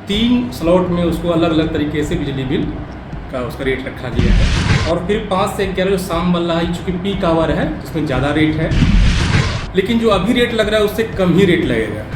3 slot में उसको अलग अलग तरीके से बिजली बिल का उसका रेट रखा गया है। और फिर 5 से 11 जो शाम वाला है, चूँकि पीक आवर है जिसमें ज़्यादा रेट है, लेकिन जो अभी रेट लग रहा है उससे कम ही रेट लगेगा।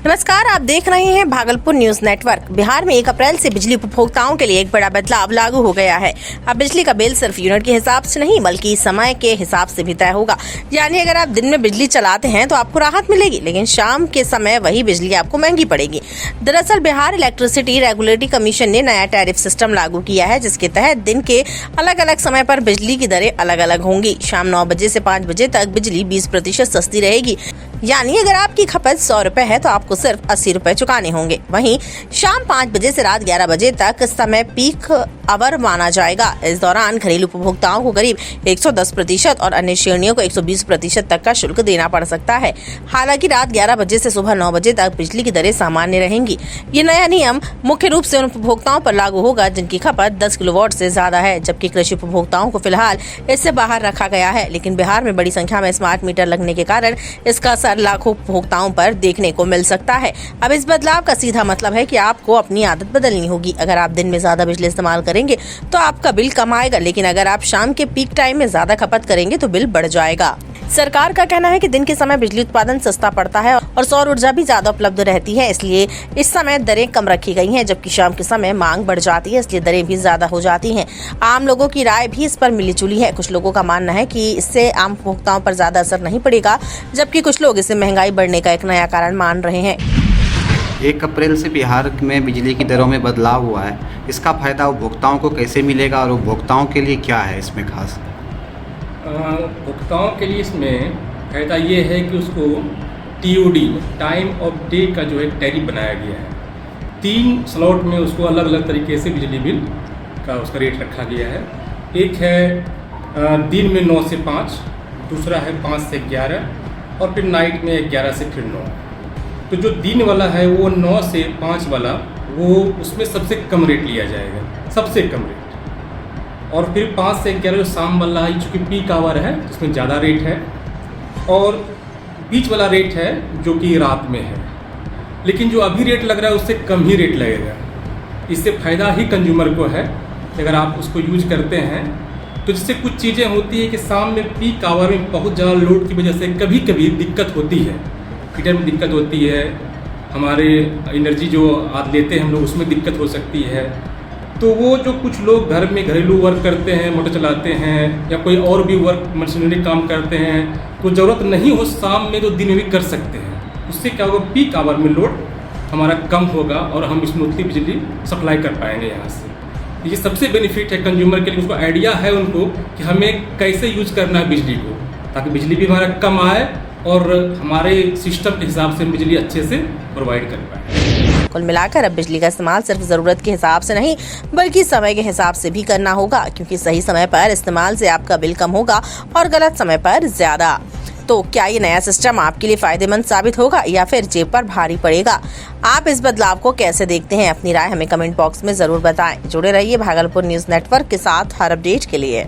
नमस्कार, आप देख रहे हैं भागलपुर न्यूज नेटवर्क। बिहार में 1 अप्रैल से बिजली उपभोक्ताओं के लिए एक बड़ा बदलाव लागू हो गया है। अब बिजली का बिल सिर्फ यूनिट के हिसाब से नहीं बल्कि समय के हिसाब से भी तय होगा। यानी अगर आप दिन में बिजली चलाते हैं तो आपको राहत मिलेगी, लेकिन शाम के समय वही बिजली आपको महंगी पड़ेगी। दरअसल बिहार इलेक्ट्रिसिटी रेगुलेटरी कमीशन ने नया टैरिफ सिस्टम लागू किया है, जिसके तहत दिन के अलग अलग समय पर बिजली की दरें अलग अलग होंगी। शाम 9 बजे से 5 बजे तक बिजली 20% सस्ती रहेगी। यानी अगर आपकी खपत 100 रुपए है तो आपको सिर्फ 80 रुपए चुकाने होंगे। वहीं शाम 5 बजे से रात 11 बजे तक समय पीक आवर माना जाएगा। इस दौरान घरेलू उपभोक्ताओं को करीब 110% और अन्य श्रेणियों को 120% तक का शुल्क देना पड़ सकता है। हालांकि रात 11 बजे से सुबह 9 बजे तक बिजली की दरें सामान्य रहेंगी। ये नया नियम मुख्य रूप से उन उपभोक्ताओं पर लागू होगा जिनकी खपत 10 किलोवाट से ज्यादा है, जबकि कृषि उपभोक्ताओं को फिलहाल इससे बाहर रखा गया है। लेकिन बिहार में बड़ी संख्या में स्मार्ट मीटर लगने के कारण इसका असर लाखों उपभोक्ताओं पर देखने को मिल सकता है। अब इस बदलाव का सीधा मतलब है कि आपको अपनी आदत बदलनी होगी। अगर आप दिन में ज्यादा बिजली इस्तेमाल करेंगे तो आपका बिल कम आएगा, लेकिन अगर आप शाम के पीक टाइम में ज्यादा खपत करेंगे तो बिल बढ़ जाएगा। सरकार का कहना है कि दिन के समय बिजली उत्पादन सस्ता पड़ता है और सौर ऊर्जा भी ज्यादा उपलब्ध रहती है, इसलिए इस समय दरें कम रखी गई हैं, जबकि शाम के समय मांग बढ़ जाती है, इसलिए दरें भी ज्यादा हो जाती हैं। आम लोगों की राय भी इस पर मिली जुली है। कुछ लोगों का मानना है कि इससे आम उपभोक्ताओं पर ज्यादा असर नहीं पड़ेगा, जबकि कुछ लोग इसे महंगाई बढ़ने का एक नया कारण मान रहे हैं। 1 अप्रैल से बिहार में बिजली की दरों में बदलाव हुआ है। इसका फायदा उपभोक्ताओं को कैसे मिलेगा और उपभोक्ताओं के लिए क्या है इसमें खास? उपभोक्ताओं के लिए इसमें फायदा ये है कि उसको TOD टाइम ऑफ डे का जो एक टैरिफ बनाया गया है। 3 स्लॉट में उसको अलग अलग तरीके से बिजली बिल का उसका रेट रखा गया है। एक है दिन में 9 से 5, दूसरा है 5 से 11 और फिर नाइट में 11 से फिर 9। तो जो दिन वाला है वो 9 से 5 वाला वो उसमें सबसे कम रेट लिया जाएगा, सबसे कम रेट। और फिर 5 से 11 जो शाम वाला है, चूँकि पीक आवर है उसमें ज़्यादा रेट है, और बीच वाला रेट है जो कि रात में है। लेकिन जो अभी रेट लग रहा है उससे कम ही रेट लगेगा। इससे फ़ायदा ही कंज्यूमर को है अगर आप उसको यूज करते हैं। तो जिससे कुछ चीज़ें होती है कि शाम में पीक आवर में बहुत ज़्यादा लोड की वजह से कभी कभी दिक्कत होती है, हीटर में दिक्कत होती है, हमारे एनर्जी जो आज लेते हैं हम लोग उसमें दिक्कत हो सकती है। तो वो जो कुछ लोग घर में घरेलू वर्क करते हैं, मोटर चलाते हैं या कोई और भी वर्क मशीनरी काम करते हैं, तो ज़रूरत नहीं हो शाम में तो दिन में भी कर सकते हैं। उससे क्या होगा, पीक आवर में लोड हमारा कम होगा और हम स्मूथली बिजली सप्लाई कर पाएंगे यहाँ से। ये सबसे बेनिफिट है कंज्यूमर के लिए। उसको आइडिया है उनको कि हमें कैसे यूज करना है बिजली को, ताकि बिजली भी हमारा कम आए और हमारे सिस्टम के हिसाब से बिजली अच्छे से प्रोवाइड कर पाए। कुल मिलाकर अब बिजली का इस्तेमाल सिर्फ जरूरत के हिसाब से नहीं बल्कि समय के हिसाब से भी करना होगा, क्योंकि सही समय पर इस्तेमाल से आपका बिल कम होगा और गलत समय पर ज्यादा। तो क्या ये नया सिस्टम आपके लिए फायदेमंद साबित होगा या फिर जेब पर भारी पड़ेगा? आप इस बदलाव को कैसे देखते हैं? अपनी राय हमें कमेंट बॉक्स में जरूर बताएं। जुड़े रहिए भागलपुर न्यूज नेटवर्क के साथ हर अपडेट के लिए।